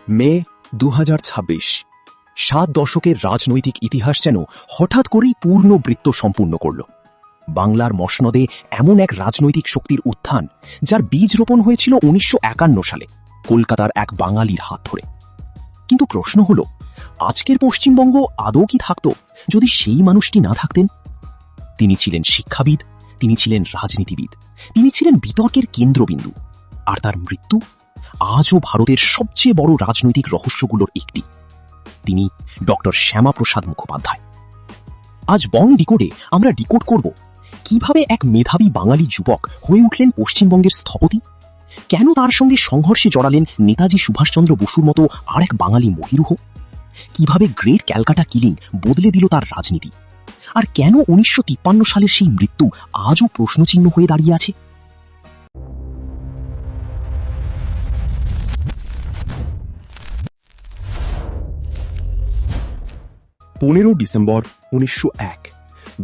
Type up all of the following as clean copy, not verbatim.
মে 2026। 7 দশকের রাজনৈতিক ইতিহাস যেন হঠাৎ করেই পূর্ণ বৃত্ত সম্পূর্ণ করল। বাংলার মসনদে এমন এক রাজনৈতিক শক্তির উত্থান, যার বীজ রোপণ হয়েছিল 1951 সালে কলকাতার এক বাঙালির হাত ধরে। কিন্তু প্রশ্ন হল, আজকের পশ্চিমবঙ্গ আদৌ কি থাকত যদি সেই মানুষটি না থাকতেন? তিনি ছিলেন শিক্ষাবিদ, তিনি ছিলেন রাজনীতিবিদ, তিনি ছিলেন বিতর্কের কেন্দ্রবিন্দু। আর তার মৃত্যু আজও ভারতের সবচেয়ে বড় রাজনৈতিক রহস্যগুলোর একটি। তিনি ডক্টর শ্যামাপ্রসাদ মুখোপাধ্যায়। আজ বং ডিকোডে আমরা ডিকোড করব কিভাবে এক মেধাবী বাঙালি যুবক হয়ে উঠলেন পশ্চিমবঙ্গের স্থপতি, কেন তার সঙ্গে সংঘর্ষে জড়ালেন নেতাজি সুভাষচন্দ্র বসুর মতো আরেক বাঙালি মহিরুহ, কিভাবে গ্রেট ক্যালকাটা কিলিং বদলে দিল তার রাজনীতি, আর কেন 1953 সালের সেই মৃত্যু আজও প্রশ্নচিহ্ন হয়ে দাঁড়িয়ে আছে। 15 ডিসেম্বর 1901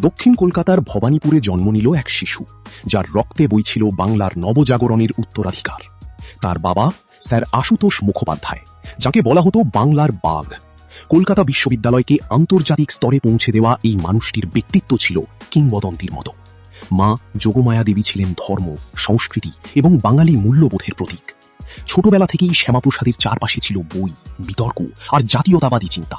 দক্ষিণ কলকাতার ভবানীপুরে জন্ম নিল এক শিশু, যার রক্তে বইছিল বাংলার নবজাগরণের উত্তরাধিকার। তার বাবা স্যার আশুতোষ মুখোপাধ্যায়, যাকে বলা হতো বাংলার বাঘ। কলকাতা বিশ্ববিদ্যালয়কে আন্তর্জাতিক স্তরে পৌঁছে দেওয়া এই মানুষটির ব্যক্তিত্ব ছিল কিংবদন্তির মতো। মা যোগমায়া দেবী ছিলেন ধর্ম, সংস্কৃতি এবং বাঙালি মূল্যবোধের প্রতীক। ছোটবেলা থেকেই শ্যামাপ্রসাদের চারপাশে ছিল বই, বিতর্ক আর জাতীয়তাবাদী চিন্তা।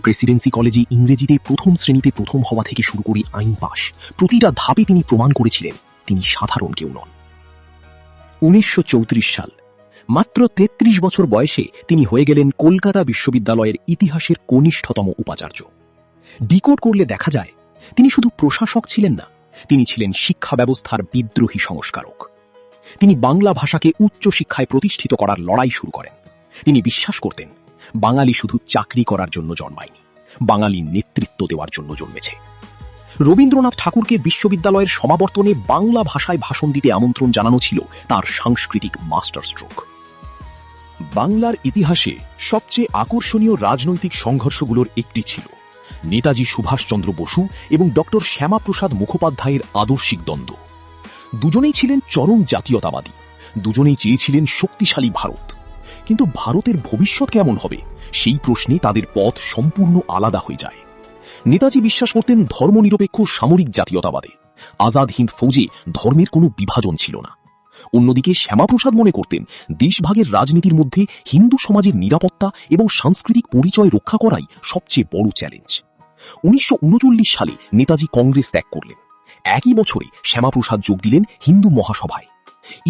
প্রেসিডেন্সি কলেজে ইংরেজিতে প্রথম শ্রেণীতে প্রথম হওয়া থেকে শুরু করে আইন পাশ, প্রতিটা ধাপে তিনি প্রমাণ করেছিলেন তিনি সাধারণ কেউ নন। 1934 সাল, মাত্র 33 বছর বয়সে তিনি হয়ে গেলেন কলকাতা বিশ্ববিদ্যালয়ের ইতিহাসের কনিষ্ঠতম উপাচার্য। ডিকোড করলে দেখা যায়, তিনি শুধু প্রশাসক ছিলেন না, তিনি ছিলেন শিক্ষা ব্যবস্থার বিদ্রোহী সংস্কারক। তিনি বাংলা ভাষাকে উচ্চশিক্ষায় প্রতিষ্ঠিত করার লড়াই শুরু করেন। তিনি বিশ্বাস করতেন, বাঙালি শুধু চাকরি করার জন্য জন্মায়নি, বাঙালি নেতৃত্ব দেওয়ার জন্য জন্মেছে। রবীন্দ্রনাথ ঠাকুরকে বিশ্ববিদ্যালয়ের সমাবর্তনে বাংলা ভাষায় ভাষণ দিতে আমন্ত্রণ জানানো ছিল তার সাংস্কৃতিক মাস্টার স্ট্রোক। বাংলার ইতিহাসে সবচেয়ে আকর্ষণীয় রাজনৈতিক সংঘর্ষগুলোর একটি ছিল নেতাজি সুভাষচন্দ্র বসু এবং ডক্টর শ্যামাপ্রসাদ মুখোপাধ্যায়ের আদর্শিক দ্বন্দ্ব। দুজনেই ছিলেন চরম জাতীয়তাবাদী, দুজনেই চেয়েছিলেন শক্তিশালী ভারত। কিন্তু ভারতের ভবিষ্যৎ কেমন হবে, সেই প্রশ্নে তাদের পথ সম্পূর্ণ আলাদা হয়ে যায়। নেতাজি বিশ্বাস করতেন ধর্মনিরপেক্ষ সামরিক জাতীয়তাবাদে। আজাদ হিন্দ ফৌজে ধর্মের কোনো বিভাজন ছিল না। অন্যদিকে শ্যামাপ্রসাদ মনে করতেন দেশভাগের রাজনীতির মধ্যে হিন্দু সমাজের নিরাপত্তা এবং সাংস্কৃতিক পরিচয় রক্ষা করাই সবচেয়ে বড় চ্যালেঞ্জ। 1939 সালে নেতাজি কংগ্রেস ত্যাগ করলেন। একই বছরে শ্যামাপ্রসাদ যোগ দিলেন হিন্দু মহাসভায়।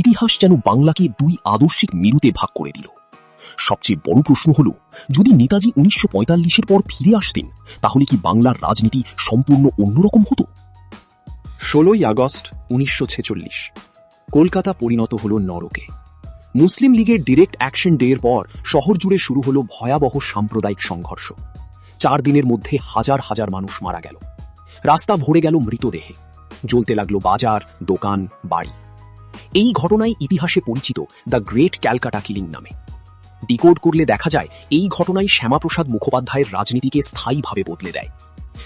ইতিহাস যেন বাংলাকে দুই আদর্শিক মেরুতে ভাগ করে দিল। সবচেয়ে বড় প্রশ্ন হল, যদি নেতাজি 1945-এর পর ফিরে আসতেন, তাহলে কি বাংলার রাজনীতি সম্পূর্ণ অন্যরকম হতো? 16 আগস্ট 1946 কলকাতা পরিণত হল নরকে। মুসলিম লীগের ডিরেক্ট অ্যাকশন ডে এর পর শহর জুড়ে শুরু হল ভয়াবহ সাম্প্রদায়িক সংঘর্ষ। 4 দিনের মধ্যে হাজার হাজার মানুষ মারা গেল। রাস্তা ভরে গেল মৃতদেহে। জ্বলতে লাগলো বাজার, দোকান, বাড়ি। এই ঘটনায় ইতিহাসে পরিচিত দ্য গ্রেট ক্যালকাটা কিলিং নামে। ডিকোড করলে দেখা যায়, এই ঘটনায় শ্যামাপ্রসাদ মুখোপাধ্যায়ের রাজনীতিকে স্থায়ীভাবে বদলে দেয়।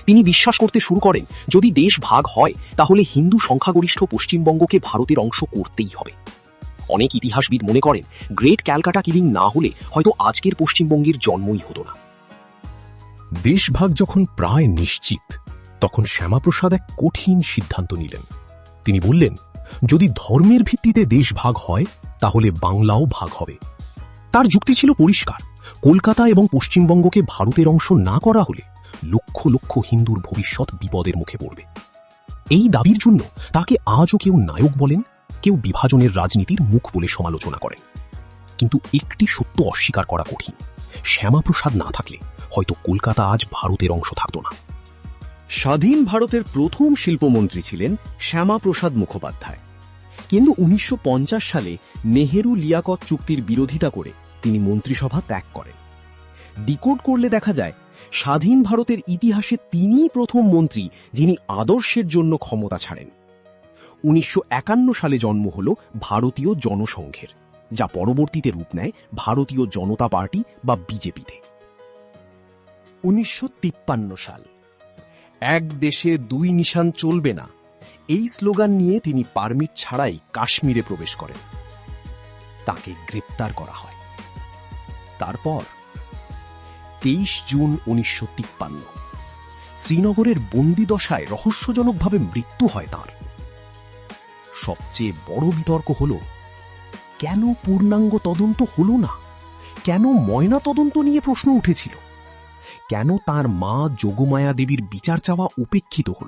তিনি বিশ্বাস করতে শুরু করেন, যদি দেশ ভাগ হয়, তাহলে হিন্দু সংখ্যাগরিষ্ঠ পশ্চিমবঙ্গকে ভারতের অংশ করতেই হবে। অনেক ইতিহাসবিদ মনে করেন, গ্রেট ক্যালকাটা কিলিং না হলে হয়তো আজকের পশ্চিমবঙ্গের জন্মই হতো না। দেশভাগ যখন প্রায় নিশ্চিত, তখন শ্যামাপ্রসাদ এক কঠিন সিদ্ধান্ত নিলেন। তিনি বললেন, যদি ধর্মের ভিত্তিতে দেশ ভাগ হয়, তাহলে বাংলাও ভাগ হবে। তার যুক্তি ছিল পরিষ্কার, কলকাতা এবং পশ্চিমবঙ্গকে ভারতের অংশ না করা হলে লক্ষ লক্ষ হিন্দুর ভবিষ্যৎ বিপদের মুখে পড়বে। এই দাবির জন্য তাকে আজও কেউ নায়ক বলেন, কেউ বিভাজনের রাজনীতির মুখ বলে সমালোচনা করেন। কিন্তু একটি সত্য অস্বীকার করা কঠিন, শ্যামাপ্রসাদ না থাকলে হয়তো কলকাতা আজ ভারতের অংশ থাকত না। স্বাধীন ভারতের প্রথম শিল্পমন্ত্রী ছিলেন শ্যামাপ্রসাদ মুখোপাধ্যায়। কিন্তু 1950 সালে নেহেরু লিয়াকত চুক্তির বিরোধিতা করে তিনি মন্ত্রিসভা ত্যাগ করেন। ডিকোড করলে দেখা যায়, স্বাধীন ভারতের ইতিহাসে তিনিই প্রথম মন্ত্রী যিনি আদর্শের জন্য ক্ষমতা ছাড়েন। 1951 সালে জন্ম হল ভারতীয় জনসংঘের, যা পরবর্তীতে রূপ নেয় ভারতীয় জনতা পার্টি বা বিজেপিতে। 1953 সাল, এক দেশে দুই নিশান চলবে না, এই স্লোগান নিয়ে তিনি পারমিট ছাড়াই কাশ্মীরে প্রবেশ করেন। তাকে গ্রেপ্তার করা হয়। তারপর 23 জুন 1953 শ্রীনগরের বন্দিদশায় রহস্যজনকভাবে মৃত্যু হয় তাঁর। সবচেয়ে বড় বিতর্ক হল, কেন পূর্ণাঙ্গ তদন্ত হল না? কেন ময়না তদন্ত নিয়ে প্রশ্ন উঠেছিল? কেন তার মা যোগমায়া দেবীর বিচার চাওয়া উপেক্ষিত হল?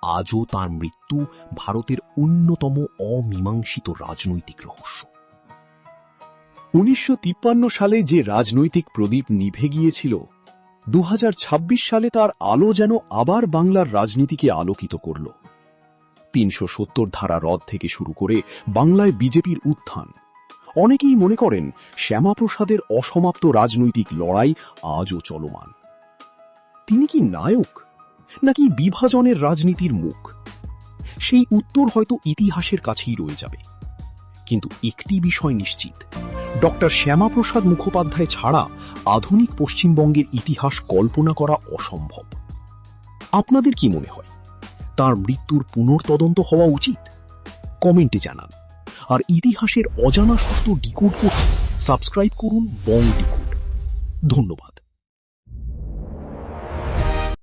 আজও তার মৃত্যু ভারতের অন্যতম অমীমাংসিত রাজনৈতিক রহস্য। 1953 সালে যে রাজনৈতিক প্রদীপ নিভে গিয়েছিল, 2026 সালে তার আলো যেন আবার বাংলার রাজনীতিকে আলোকিত করল। 370 ধারা রদ থেকে শুরু করে বাংলায় বিজেপির উত্থান। অনেকেই মনে করেন শ্যামাপ্রসাদের অসমাপ্ত রাজনৈতিক লড়াই আজও চলমান। তিনি কি নায়ক, নাকি বিভাজনের রাজনীতির মুখ? সেই উত্তর হয়তো ইতিহাসের কাছেই রয়ে যাবে। কিন্তু একটি বিষয় নিশ্চিত, ডক্টর শ্যামাপ্রসাদ মুখোপাধ্যায় ছাড়া আধুনিক পশ্চিমবঙ্গের ইতিহাস কল্পনা করা অসম্ভব। আপনাদের কি মনে হয়, তার মৃত্যুর পুনর্তদন্ত হওয়া উচিত? কমেন্টে জানান। আর ইতিহাসের অজানা সত্য ডিকোড করতে সাবস্ক্রাইব করুন বং ডিকোড। ধন্যবাদ।